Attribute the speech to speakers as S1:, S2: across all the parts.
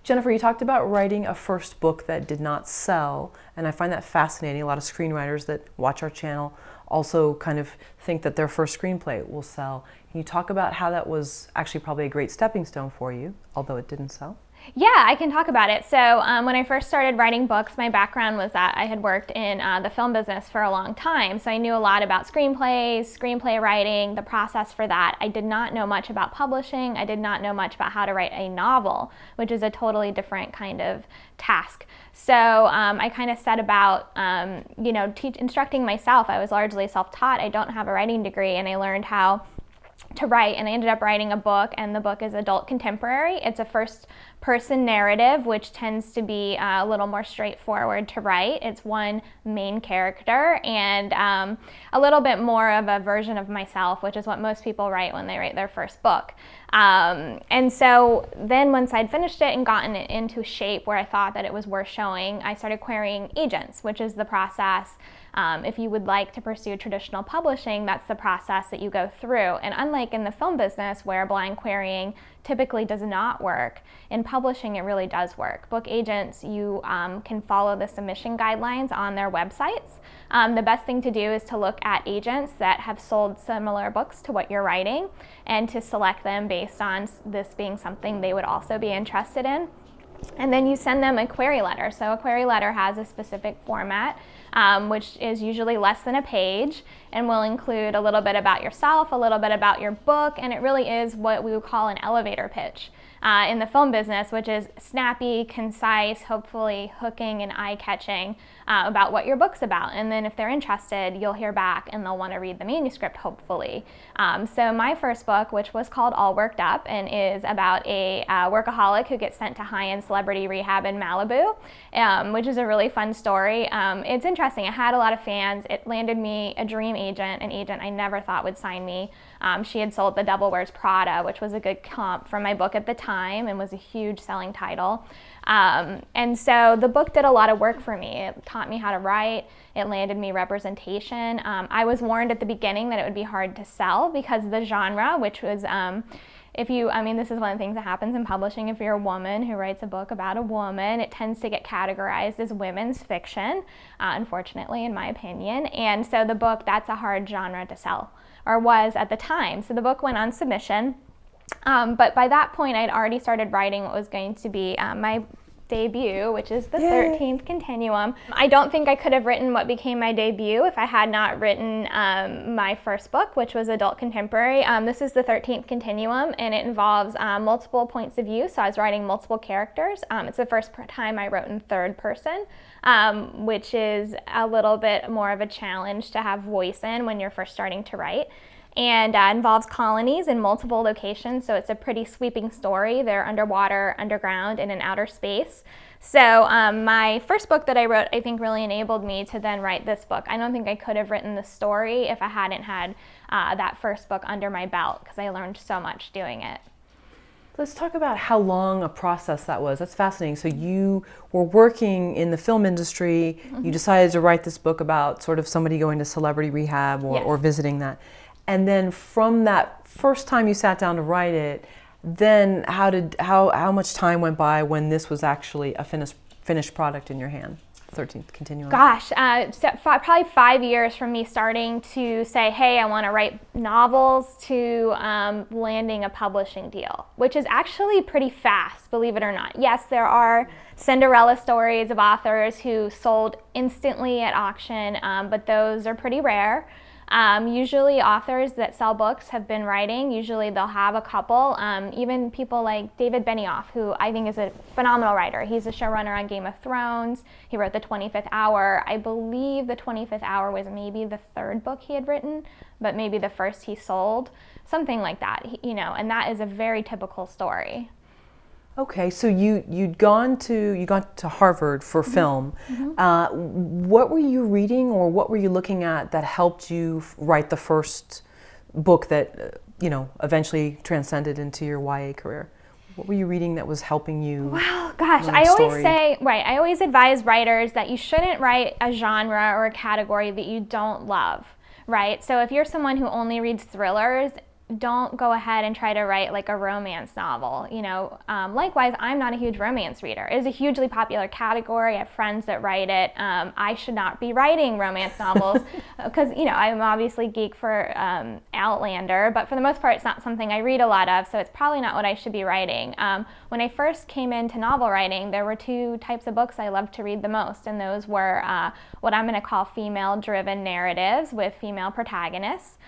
S1: Jennifer, you talked about writing a first book that did not sell, and I find that fascinating. A lot of screenwriters that watch our channel also kind of think that their first screenplay will sell. Can you talk about how that was actually probably a great stepping stone for you, although it didn't sell?
S2: Yeah, I can talk about it. So when I first started writing books, my background was that I had worked in the film business for a long time. So I knew a lot about screenplays, screenplay writing, the process for that. I did not know much about publishing. I did not know much about how to write a novel, which is a totally different kind of task. So I kind of set about, instructing myself. I was largely self-taught. I don't have a writing degree, and I learned how to write, and I ended up writing a book, and the book is adult contemporary. It's a first-person narrative, which tends to be a little more straightforward to write. It's one main character and a little bit more of a version of myself, which is what most people write when they write their first book. And so then once I'd finished it and gotten it into shape where I thought that it was worth showing, I started querying agents, which is the process. If you would like to pursue traditional publishing, that's the process that you go through. And unlike in the film business where blind querying typically does not work, in publishing it really does work. Book agents, you can follow the submission guidelines on their websites. The best thing to do is to look at agents that have sold similar books to what you're writing and to select them based on this being something they would also be interested in. And then you send them a query letter. So a query letter has a specific format, which is usually less than a page, and will include a little bit about yourself, a little bit about your book, and it really is what we would call an elevator pitch in the film business, which is snappy, concise, hopefully hooking and eye-catching about what your book's about. And then if they're interested, you'll hear back and they'll want to read the manuscript, hopefully. So my first book, which was called All Worked Up and is about a workaholic who gets sent to high-end celebrity rehab in Malibu, which is a really fun story. It's interesting. It had a lot of fans. It landed me a dream agent, an agent I never thought would sign me. She had sold The Devil Wears Prada, which was a good comp for my book at the time and was a huge selling title. And so the book did a lot of work for me. It taught me how to write. It landed me representation. I was warned at the beginning that it would be hard to sell because of the genre, which was, this is one of the things that happens in publishing. If you're a woman who writes a book about a woman, it tends to get categorized as women's fiction, unfortunately, in my opinion. And so the book, that's a hard genre to sell, or was at the time. So the book went on submission. But by that point, I'd already started writing what was going to be my debut, which is the 13th Continuum. I don't think I could have written what became my debut if I had not written my first book, which was adult contemporary. This is the 13th Continuum, and it involves multiple points of view, so I was writing multiple characters. It's the first time I wrote in third person, which is a little bit more of a challenge to have voice in when you're first starting to write. And involves colonies in multiple locations, so it's a pretty sweeping story. They're underwater, underground, and in outer space. So my first book that I wrote, I think, really enabled me to then write this book. I don't think I could have written the story if I hadn't had that first book under my belt, because I learned so much doing it.
S1: Let's talk about how long a process that was. That's fascinating. So you were working in the film industry. Mm-hmm. You decided to write this book about sort of somebody going to celebrity rehab or visiting that. And then from that first time you sat down to write it, then how much time went by when this was actually a finished product in your hand? 13th Continuum.
S2: Gosh, probably 5 years from me starting to say, hey, I want to write novels, to landing a publishing deal, which is actually pretty fast, believe it or not. Yes, there are Cinderella stories of authors who sold instantly at auction, but those are pretty rare. Usually authors that sell books have been writing. Usually they'll have a couple. Even people like David Benioff, who I think is a phenomenal writer. He's a showrunner on Game of Thrones. He wrote The 25th Hour. I believe The 25th Hour was maybe the third book he had written, but maybe the first he sold. Something like that, and that is a very typical story.
S1: Okay, so you got to Harvard for film. Mm-hmm. What were you reading, or what were you looking at that helped you write the first book that eventually transcended into your YA career? What were you reading that was helping you?
S2: Well, gosh, I always advise writers that you shouldn't write a genre or a category that you don't love, right? So if you're someone who only reads thrillers, don't go ahead and try to write like a romance novel. Likewise, I'm not a huge romance reader. It is a hugely popular category. I have friends that write it. I should not be writing romance novels because, I'm obviously geek for Outlander, but for the most part, it's not something I read a lot of, so it's probably not what I should be writing. When I first came into novel writing, there were two types of books I loved to read the most, and those were what I'm going to call female-driven narratives with female protagonists.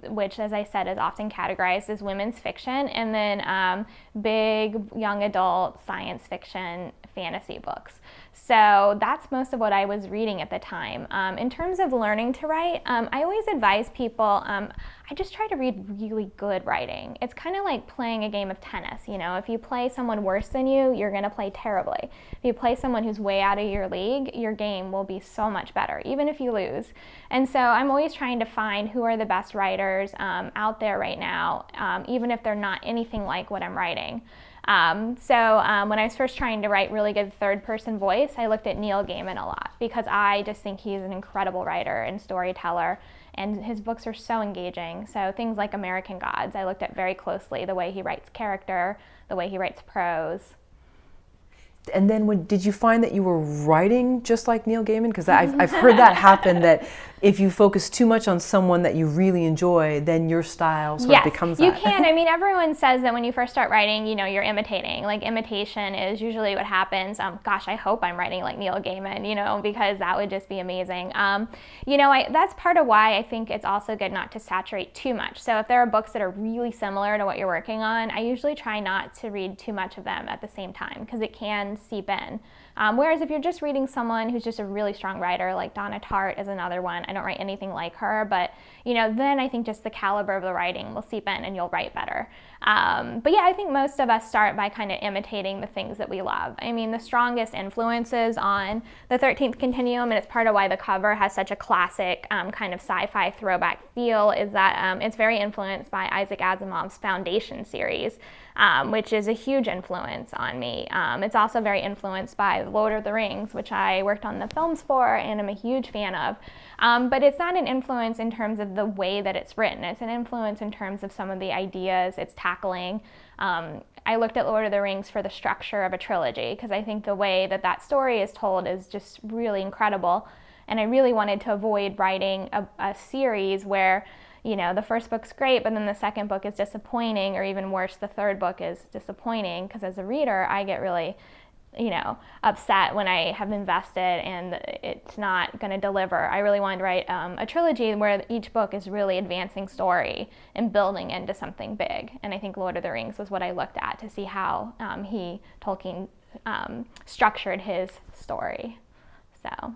S2: Which, as I said, is often categorized as women's fiction, and then big young adult science fiction fantasy books. So that's most of what I was reading at the time. In terms of learning to write, I always advise people, I just try to read really good writing. It's kind of like playing a game of tennis. If you play someone worse than you, you're going to play terribly. If you play someone who's way out of your league, your game will be so much better, even if you lose. And so I'm always trying to find who are the best writers out there right now, even if they're not anything like what I'm writing. So when I was first trying to write really good third-person voice, I looked at Neil Gaiman a lot because I just think he's an incredible writer and storyteller, and his books are so engaging. So things like American Gods, I looked at very closely, the way he writes character, the way he writes prose.
S1: And then did you find that you were writing just like Neil Gaiman? Because I've heard that happen, that if you focus too much on someone that you really enjoy, then your style sort of becomes that.
S2: Yes, you can. I mean, everyone says that when you first start writing, you're imitating. Like, imitation is usually what happens. Gosh, I hope I'm writing like Neil Gaiman, because that would just be amazing. That's part of why I think it's also good not to saturate too much. So if there are books that are really similar to what you're working on, I usually try not to read too much of them at the same time because it can seep in. Whereas if you're just reading someone who's just a really strong writer, like Donna Tartt is another one. I don't write anything like her, but then I think just the caliber of the writing will seep in and you'll write better. But yeah, I think most of us start by kind of imitating the things that we love. I mean, the strongest influences on the 13th Continuum, and it's part of why the cover has such a classic kind of sci-fi throwback feel, is that it's very influenced by Isaac Asimov's Foundation series, which is a huge influence on me. It's also very influenced by Lord of the Rings, which I worked on the films for and I'm a huge fan of. But it's not an influence in terms of the way that it's written. It's an influence in terms of some of the ideas it's tackling. I looked at Lord of the Rings for the structure of a trilogy because I think the way that story is told is just really incredible. And I really wanted to avoid writing a series where the first book's great, but then the second book is disappointing, or even worse, the third book is disappointing, because as a reader, I get really, upset when I have invested and it's not going to deliver. I really wanted to write a trilogy where each book is really advancing story and building into something big. And I think Lord of the Rings was what I looked at to see how Tolkien structured his story. So.